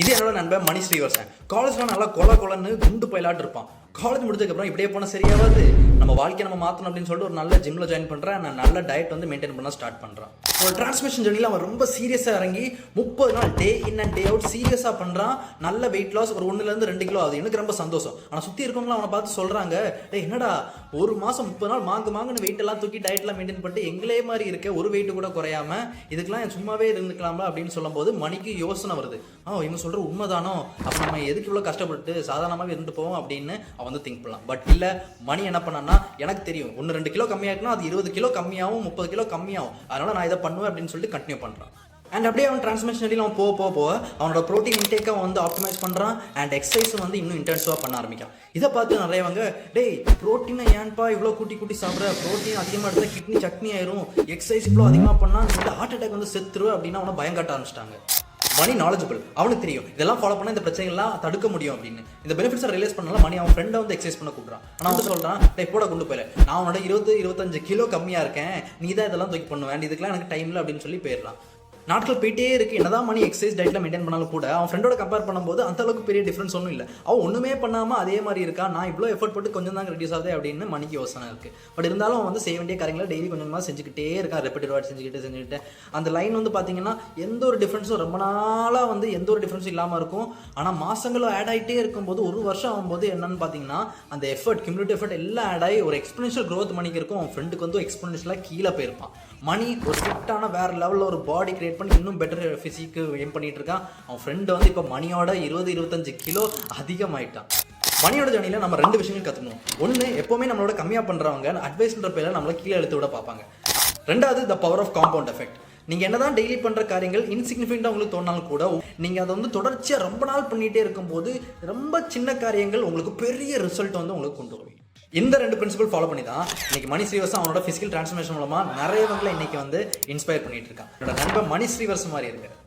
இது என்னோட நண்பன் மணி ஸ்ரீவர்சன். காலேஜ்ல நல்லா கொலன்னு குண்டு பயிலாட்டு இருப்பான். காலேஜ் முடிஞ்சதுக்கப்புறம் இப்படியே போனால் சரியாவது, நம்ம வாழ்க்கையை நம்ம மாற்றணும் அப்படின்னு சொல்லிட்டு ஒரு நல்ல ஜிம்ல ஜாயின் பண்ணுறேன். நான் நல்ல டயட் வந்து மெயின்டைன் பண்ண ஸ்டார்ட் பண்ணுறான். ஒரு டிரான்ஸ்மிஷன் ஜர்னியில் அவன் ரொம்ப சீரியஸாக இறங்கி 30 நாள் டே இன் அண்ட் டே அவுட் சீரியஸாக பண்ணுறான். நல்ல வெயிட் லாஸ் ஒரு 1-2 கிலோ ஆகுது. எனக்கு ரொம்ப சந்தோஷம். ஆனால் சுற்றி இருக்கவங்களும் அவனை பார்த்து சொல்கிறாங்க, டே என்னடா ஒரு மாதம் 30 நாள் மாங்குன்னு வெயிட் எல்லாம் தூக்கி டயட்லாம் மெயின்டைன் பண்ணிட்டு எங்களே மாதிரி இருக்க, ஒரு வெயிட் கூட குறையாம, இதுக்கெல்லாம் சும்மாவே இருந்துக்கலாமா அப்படின்னு சொல்லும்போது மணிக்கு யோசனை வருது. இவங்க சொல்கிற உண்மைதானோ, அப்போ நம்ம எதுக்கு இவ்வளோ கஷ்டப்பட்டு சாதாரணமாகவே இருந்துட்டு போவோம் அப்படின்னு அவன் வந்து திங்க் பண்ணலாம். பட் இல்லை, மணி என்ன பண்ணான்னா, எனக்கு தெரியும் 1-2 கிலோ கம்மியாகுனா அது 20 கிலோ கம்மியாகும், 30 கிலோ கம்மியாகும், அதனால நான் இதை பண்ணுவேன் அப்படின்னு சொல்லிட்டு கண்டினியூ பண்ணுறான். அண்ட் அப்படியே அவன் டிரான்ஸ்மிஷனில் அவன் போக அவனோட ப்ரோட்டீன் இன்டேக்கை வந்து ஆப்டிமைஸ் பண்ணுறான். அண்ட் எக்ஸசைஸும் வந்து இன்னும் இன்டென்சிவாக பண்ண ஆரம்பிக்கான். இதை பார்த்து நிறையவங்க, டேய் ப்ரோட்டீனை ஏன்பா இவ்வளோ கூட்டி சாப்பிட்ற, ப்ரோட்டீன் அதிகமாக எடுத்தால் கிட்னி சட்னி ஆயிரும், எக்ஸசைஸ் இவ்வளோ அதிகமாக பண்ணால் ஹார்ட் அட்டாக் வந்து செத்துரு அப்படின்னு அவனை பயம் காட்ட ஆரம்பிச்சிட்டாங்க. மணி நாலேஜபிள், அவனுக்கு தெரியும் இதெல்லாம் ஃபாலோ பண்ணால் இந்த பிரச்சனைகள்லாம் தடுக்க முடியும் அப்படின்னு. இந்த பெனிஃபிட்ஸை ரியலைஸ் பண்ணால மணி அவன் ஃப்ரெண்டை வந்து எக்ஸசைஸ் பண்ண கூப்பிட்றான். ஆனால் வந்து சொல்கிறான், போட கொண்டு போயில, நான் அவனோட 20-25 கிலோ கம்மியாக இருக்கேன், நீ தான் இதெல்லாம் தூக்கி பண்ணுவேன், இதுக்கெல்லாம் எனக்கு டைமில் அப்படின்னு சொல்லி போயிடலாம். நாட்கள் போயிட்டே இருக்கு. என்னதான் மணி எக்ஸசைஸ் டயட்ல மெயின்டைன் பண்ணாலும் கூட அவன் ஃப்ரெண்டோட கம்பேர் பண்ணும்போது அந்த அளவுக்கு பெரிய டிஃபரன்ஸ் ஒன்றும் இல்லை. அவன் ஒன்றுமே பண்ணாமல் அதே மாதிரி இருக்கா, நான் இவ்வளோ எஃபர்ட் போட்டு கொஞ்சம் தான் ரெடியூஸ் ஆகுது அப்படின்னு மணிக்கு யோசனை இருக்குது. பட் இருந்தாலும் அவன் வந்து செய்ய வேண்டிய காரியங்களை டெய்லி கொஞ்சமாக செஞ்சுக்கிட்டே இருக்கான். ரெப்பிட்டிவ் செஞ்சுக்கிட்டு அந்த லைன் வந்து பார்த்தீங்கன்னா எந்த ஒரு டிஃப்ரென்ஸும் ரொம்ப நாளாக வந்து எந்த ஒரு டிஃப்ரென்ஸும் இல்லாமல் இருக்கும். ஆனால் மாதங்களும் ஆட் ஆகிட்டே இருக்கும்போது ஒரு வருஷம் ஆகும்போது என்னன்னு பார்த்தீங்கன்னா அந்த எஃபர்ட், கியூமுலேட்டிவ் எஃபர்ட் எல்லாம் ஆட் ஆகி ஒரு எக்ஸ்போனன்ஷியல் க்ரோத் மணிக்கு இருக்கும். அவன் ஃப்ரெண்டுக்கு வந்து எக்ஸ்போனன்ஷியலாக கீழே போயிருப்பான். மணி ஒரு ஃபிட்டான வேறு லெவலில் ஒரு பாடி கிரியேட் பண்ணி இன்னும் பெட்டர் ஃபிசிக்கு எய்ம் பண்ணிட்டு இருக்கான். அவன் ஃப்ரெண்டு வந்து இப்போ மணியோட 20-25 கிலோ அதிகமாயிட்டான். மணியோட ஜர்னியில் நம்ம 2 விஷயங்கள் கற்றுக்கணும். ஒன்று, எப்போவுமே நம்மளோட கம்மியாக பண்ணுறவங்க அட்வைஸ்ன்ற பேரில் நம்மளை கீழே எழுத்து விட பார்ப்பாங்க. 2வது, the power of compound effect. நீங்கள் என்னதான் டெய்லி பண்ணுற காரியங்கள் இன்சிக்னிஃபிகண்டாக உங்களுக்கு தோணாலும் கூட நீங்கள் அதை வந்து தொடர்ச்சியாக ரொம்ப நாள் பண்ணிகிட்டே இருக்கும்போது ரொம்ப சின்ன காரியங்கள் உங்களுக்கு பெரிய ரிசல்ட் வந்து உங்களுக்கு கொண்டு வரும். இந்த 2 பிரின்சிபல் ஃபாலோ பண்ணி தான் இன்னைக்கு மணி ஸ்ரீவர்சன் அவனோட ஃபிசிக்கல் டிரான்ஸ்ஃபர்மேஷன் மூலமாக நிறையவங்களை இன்னைக்கு வந்து இன்ஸ்பயர் பண்ணிட்டு இருக்கான். என்னோட நண்பன் மணி ஸ்ரீவர்சன் மாதிரி இருக்கு.